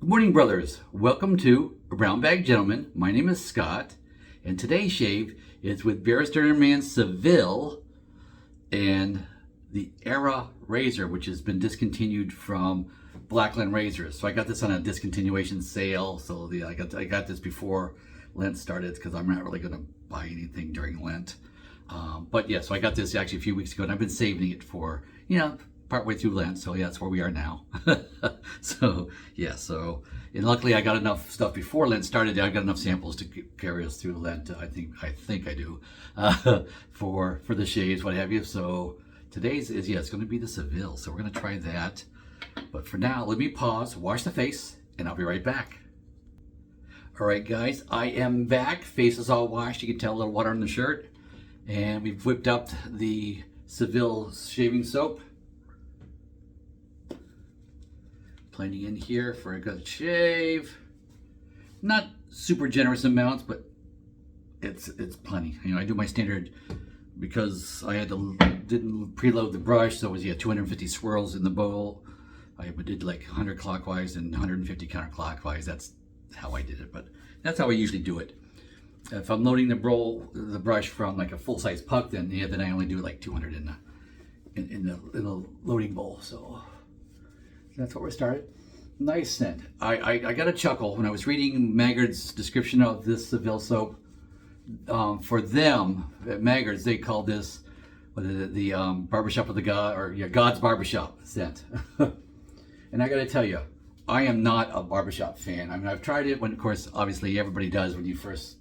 Good morning, brothers. Welcome to A Brown Bag Gentleman. My name is Scott, and today's shave is with Barrister Mann Saville and the Era razor, which has been discontinued from Blacklands razors. So I got this on a discontinuation sale. So I got this before Lent started because I'm not really going to buy anything during Lent. But yeah, so I got this actually a few weeks ago, and I've been saving it for, partway through Lent, so yeah, that's where we are now. So yeah, and luckily I got enough stuff before Lent started. I got enough samples to carry us through Lent. I think I do, for the shades, what have you. So today's it's going to be the Saville. So we're going to try that. But for now, let me pause, wash the face, and I'll be right back. All right, guys, I am back. Face is all washed. You can tell a little water on the shirt, and we've whipped up the Saville shaving soap. Plenty in here for a good shave. Not super generous amounts, but it's plenty. I do my standard because I didn't preload the brush, so it was 250 swirls in the bowl. I did like 100 clockwise and 150 counterclockwise. That's how I did it, but that's how I usually do it. If I'm loading the brush from like a full-size puck, then I only do like 200 in the loading bowl. So that's what we started. Nice scent. I got a chuckle when I was reading Maggards' description of this Saville soap. For them at Maggards, they call this the barbershop of the God, or God's barbershop scent. And I got to tell you, I am not a barbershop fan. I mean, I've tried it when, of course, obviously everybody does when you first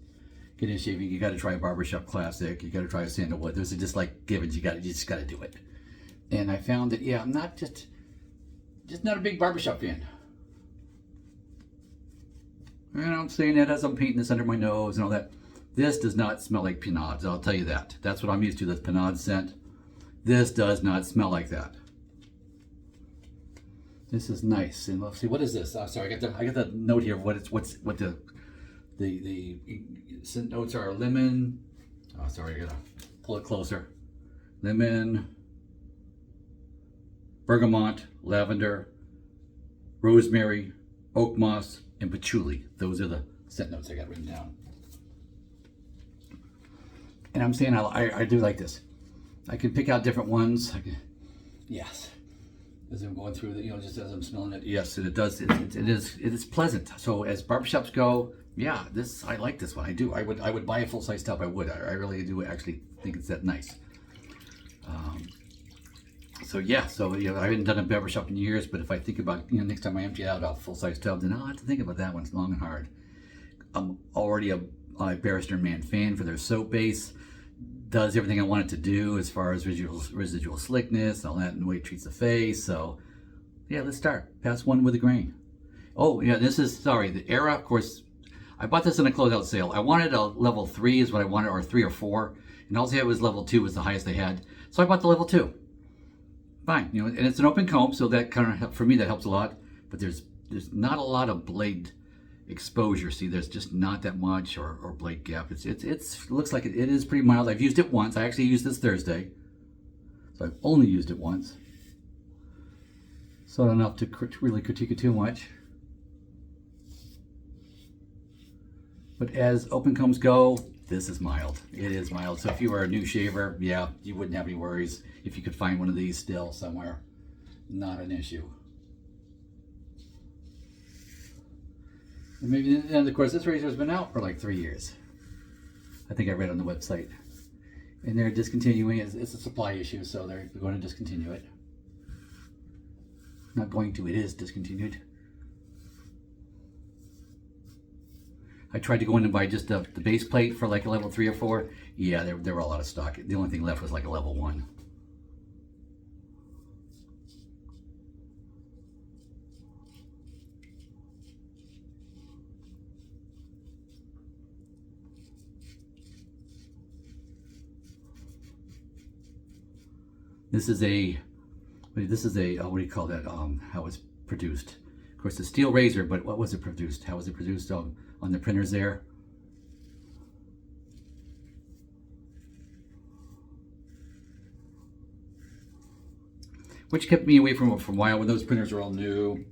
get into shaving. You got to try a barbershop classic. You got to try a sandalwood. Those are just like givens. You just got to do it. And I found that I'm not just not a big barbershop fan. And I'm saying that as I'm painting this under my nose and all that. This does not smell like Pinaud's, I'll tell you that. That's what I'm used to, this Pinaud scent. This does not smell like that. This is nice. And let's see, what is this? Oh, sorry, I got the note here of what the scent notes are. Lemon. Oh, sorry, I gotta pull it closer. Lemon, bergamot, lavender, rosemary, oak moss, and patchouli. Those are the scent notes I got written down. And I'm saying I do like this. I can pick out different ones. Yes. As I'm going through just as I'm smelling it. Yes, and it does. It is pleasant. So as barbershops go, I like this one. I do. I would buy a full-size tub. I would. I really do actually think it's that nice. So I haven't done a barbershop in years, but if I think about, next time I empty out a full-size tub, then I'll have to think about that one. It's long and hard. I'm already a Barrister Mann fan for their soap base. Does everything I want it to do as far as residual slickness, all that, and the way it treats the face. So, let's start. Pass one with a grain. Oh, this is, the Era, of course, I bought this in a closeout sale. I wanted a level 3 is what I wanted, or 3 or 4, and all they had was level 2 was the highest they had. So I bought the level 2. Fine, and it's an open comb, so that kind of, for me, that helps a lot. But there's not a lot of blade exposure. See, there's just not that much, or blade gap. It looks like it is pretty mild. I've used it once. I actually used this Thursday, so I've only used it once. So not enough to really critique it too much. But as open combs go, this is mild. It is mild. So if you were a new shaver, you wouldn't have any worries if you could find one of these still somewhere. Not an issue. And of course, this razor has been out for like 3 years. I think I read on the website. And they're discontinuing it. It's a supply issue, so they're going to discontinue it. Not going to, it is discontinued. I tried to go in and buy just the base plate for like a level 3 or 4. Yeah, they were all out of stock. The only thing left was like a level 1. This is a what do you call that? How it's produced. Of course, a steel razor, but what was it produced? How was it produced on the printers there? which kept me away from it for a while when those printers were all new.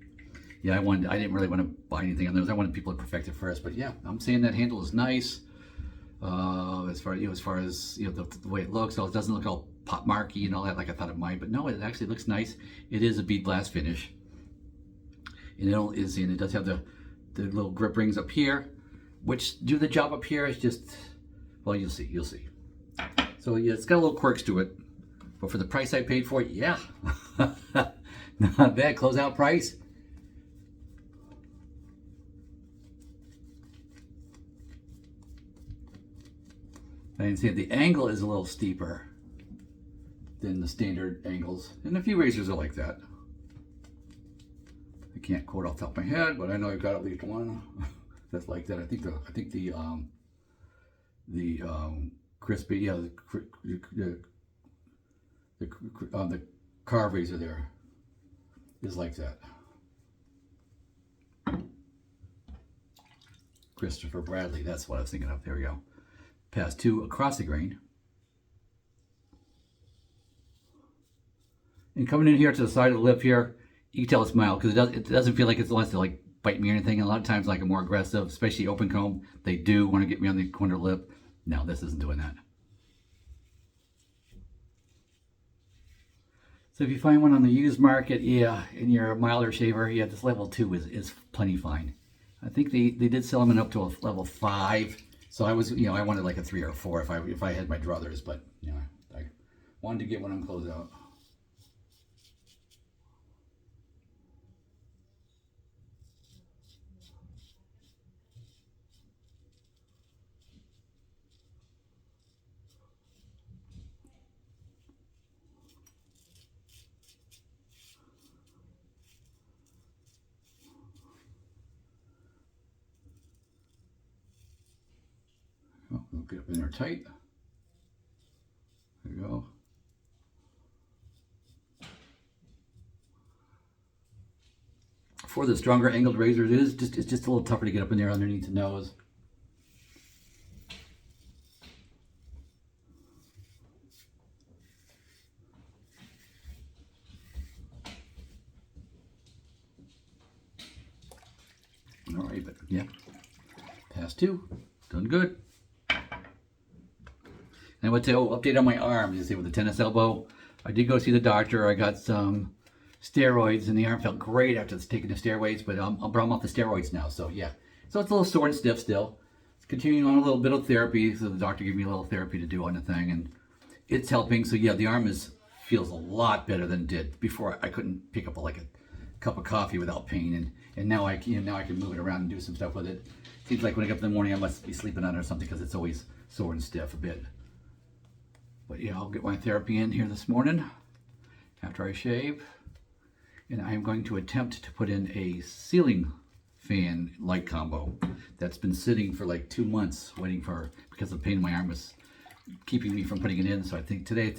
yeah, I didn't really want to buy anything on those. I wanted people to perfect it first. But yeah, I'm saying that handle is nice. As far as the way it looks, so it doesn't look all pop marky and all that like I thought it might. But no, it actually looks nice. It is a bead glass finish, and it does have the little grip rings up here, which do the job up here. It's just, well, you'll see. So yeah, it's got a little quirks to it, but for the price I paid for it, yeah, not bad. Closeout price. I can see the angle is a little steeper than the standard angles, and a few razors are like that. I can't quote off the top of my head, but I know I've got at least one that's like that. I think the crispy, yeah, the carve razor there is like that. Christopher Bradley, that's what I was thinking of. There we go. Pass 2 across the grain. And coming in here to the side of the lip here, you can tell it's mild because it doesn't feel like it wants to like bite me or anything. And a lot of times, like, I'm more aggressive, especially open comb, they do want to get me on the corner lip. No, this isn't doing that. So if you find one on the used market, yeah, and you're a milder shaver, yeah, this level 2 is plenty fine. I think they did sell them up to a level 5. So I was, I wanted like a 3 or 4 if I had my druthers, but I wanted to get one on closeout. Oh, we'll get up in there tight. There you go. For the stronger angled razors, it's just a little tougher to get up in there underneath the nose. All right, but yeah, pass 2, done good. And I would say, update on my arm. You see, with the tennis elbow, I did go see the doctor. I got some steroids, and the arm felt great after taking the steroids, but I'm off the steroids now, so yeah. So it's a little sore and stiff still. Continuing on a little bit of therapy, so the doctor gave me a little therapy to do on the thing, and it's helping. So yeah, the arm feels a lot better than it did before. I couldn't pick up like a cup of coffee without pain, and now I can move it around and do some stuff with it. Seems like when I get up in the morning, I must be sleeping on it or something because it's always sore and stiff a bit. But yeah, I'll get my therapy in here this morning after I shave. And I'm going to attempt to put in a ceiling fan light combo that's been sitting for like 2 months because the pain in my arm was keeping me from putting it in. So I think today's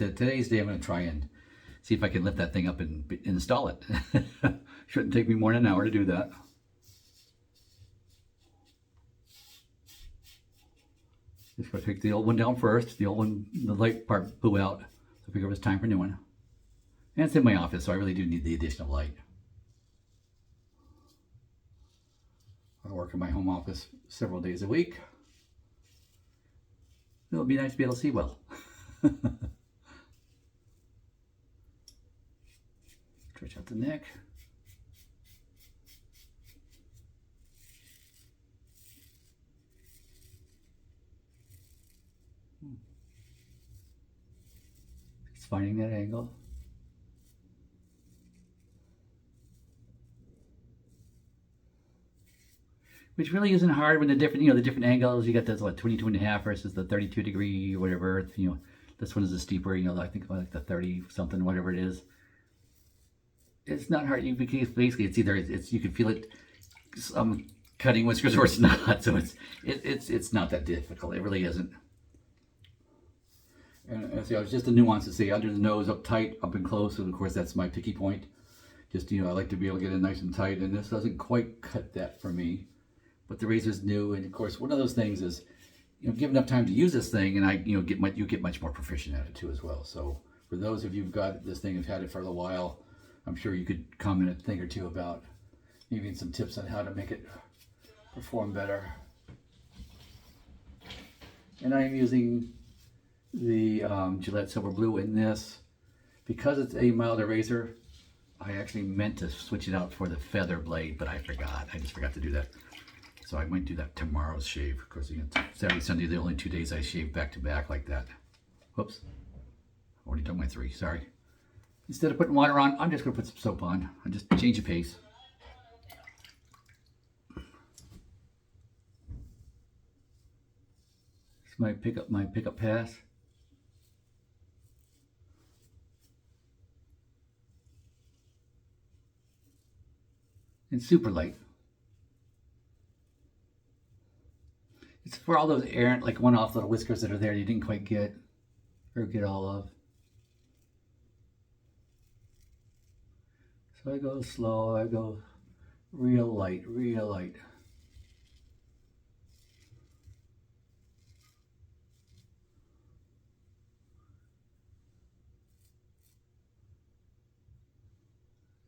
day I'm going to try and see if I can lift that thing up and install it. Shouldn't take me more than an hour to do that. Just going to take the old one down first. The old one, the light part blew out. So I figured it was time for a new one. And it's in my office, so I really do need the additional light. I work in my home office several days a week. It'll be nice to be able to see well. Stretch out the neck. Just finding that angle. Which really isn't hard when the different angles. You got those 22.5 versus the 32 degree whatever. This one is a steeper. I think like the 30 something whatever it is. It's not hard. Basically it's either you can feel it cutting whiskers or it's not. So it's not that difficult. It really isn't. And see, it's just a nuance to say under the nose, up tight, up and close. And of course that's my picky point. Just I like to be able to get it nice and tight, and this doesn't quite cut that for me. But the razor's new, and of course, one of those things is, give enough time to use this thing, and you get much more proficient at it too as well. So for those of you who've got this thing and have had it for a little while, I'm sure you could comment a thing or two about Even some tips on how to make it perform better. And I'm using the Gillette Silver Blue in this. Because it's a milder razor, I actually meant to switch it out for the feather blade, but I forgot. I just forgot to do that. So I might do that tomorrow's shave. Of course, Saturday, Sunday, the only 2 days I shave back to back like that. Whoops. I've already done my 3, sorry. Instead of putting water on, I'm just gonna put some soap on. I just change the pace. It's my pickup pass. It's super light. It's for all those errant, like one-off little whiskers that are there you didn't quite get or get all of. So I go slow, I go real light, real light.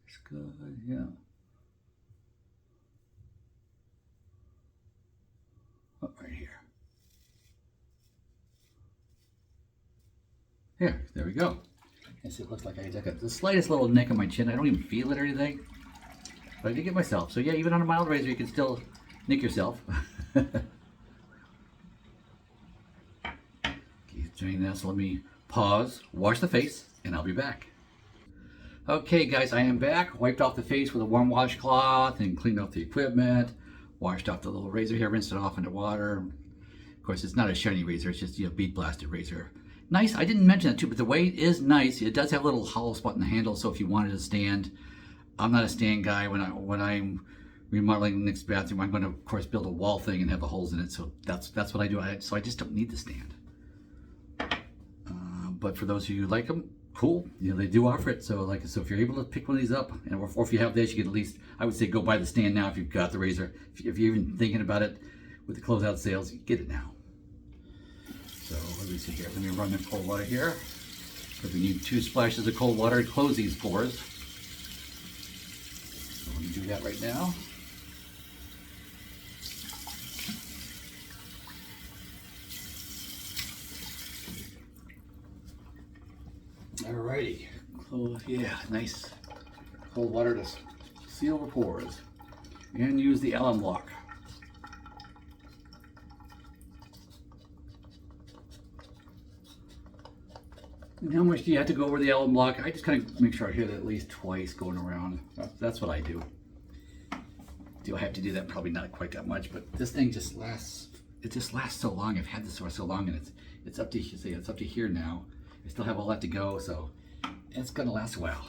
It's good, yeah. Oh, right here. Here, there we go. Yes, it looks like I got the slightest little nick on my chin. I don't even feel it or anything, but I did get myself. So yeah, even on a mild razor, you can still nick yourself. Keep doing this. Let me pause, wash the face, and I'll be back. Okay, guys, I am back. Wiped off the face with a warm washcloth and cleaned off the equipment. Washed off the little razor here, rinsed it off into water. Of course, it's not a shiny razor. It's just, bead blasted razor. Nice. I didn't mention that too, but the weight is nice. It does have a little hollow spot in the handle, so if you wanted to stand, I'm not a stand guy. When I'm remodeling the next bathroom, I'm going to, of course, build a wall thing and have the holes in it. So that's what I do. So I just don't need the stand. But for those of you who like them, cool. They do offer it. So if you're able to pick one of these up, or if you have this, you can at least, I would say, go buy the stand now if you've got the razor. If you're even thinking about it with the closeout sales, get it now. So let me see here. Let me run the cold water here. Because we need 2 splashes of cold water to close these pores. So let me do that right now. Alrighty. Yeah, nice cold water to seal the pores. And use the alum lock. And how much do you have to go over the alum block? I just kind of make sure I hit it at least twice going around. That's what I do. Do I have to do that? Probably not quite that much, but this thing just lasts. It just lasts so long. I've had this for so long, and it's up to here now. I still have all that to go, so it's gonna last a while.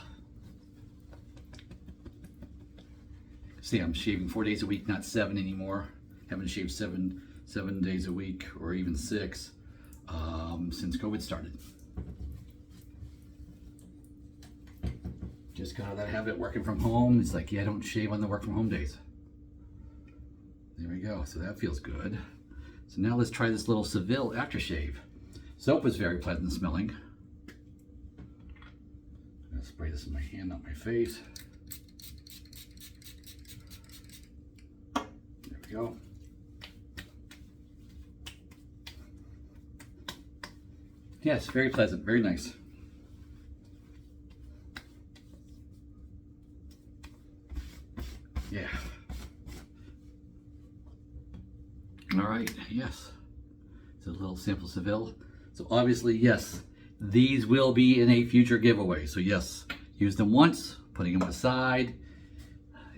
See, I'm shaving 4 days a week, not 7 anymore. Haven't shaved seven days a week, or even 6, since COVID started. Just got out of that habit working from home. It's like, yeah, I don't shave on the work from home days. There we go. So that feels good. So now let's try this little Saville aftershave. Soap is very pleasant smelling. I'm gonna spray this in my hand, not my face. There we go. Yes, very pleasant, very nice. Yeah. All right, yes. It's a little sample Saville. So obviously, yes, these will be in a future giveaway. So yes, use them once, putting them aside,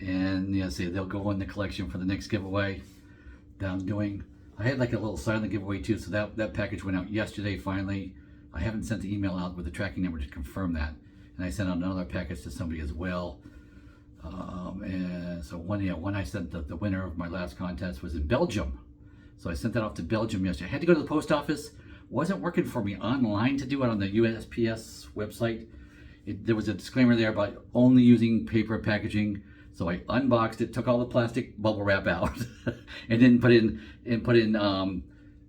and yes, they'll go in the collection for the next giveaway that I'm doing. I had like a little silent giveaway too, so that package went out yesterday finally. I haven't sent the email out with the tracking number to confirm that. And I sent out another package to somebody as well. And so one I sent the winner of my last contest was in Belgium. So I sent that off to Belgium yesterday. I had to go to the post office. Wasn't working for me online to do it on the USPS website. There was a disclaimer there about only using paper packaging. So I unboxed it, took all the plastic bubble wrap out, and then put in.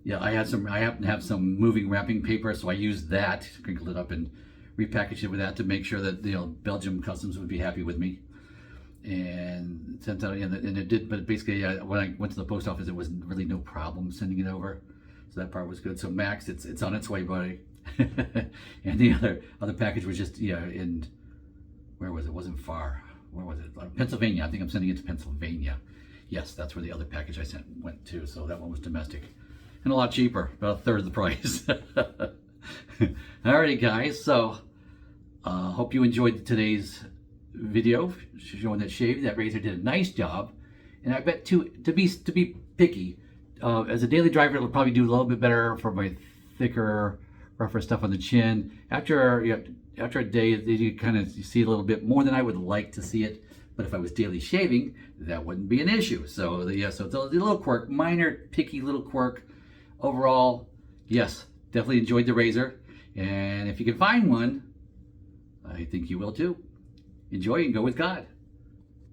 Yeah, I happen to have some moving wrapping paper, so I used that, crinkled it up, and repackaged it with that to make sure that Belgium Customs would be happy with me. and sent out, and it did, but basically when I went to the post office, it was really no problem sending it over, so that part was good. So Max, it's on its way, buddy. And the other package was just in, where was it? It wasn't far. Where was it? Pennsylvania. I think I'm sending it to Pennsylvania. Yes, that's where the other package I sent went to. So that one was domestic and a lot cheaper, about a third of the price. Alrighty, guys. So hope you enjoyed today's video showing that shave. That razor did a nice job, and I bet to be picky, as a daily driver, it'll probably do a little bit better for my thicker, rougher stuff on the chin. After a day, you see a little bit more than I would like to see it. But if I was daily shaving, that wouldn't be an issue. So so it's a little quirk, minor picky little quirk. Overall, yes, definitely enjoyed the razor. And if you can find one, I think you will too. Enjoy and go with God.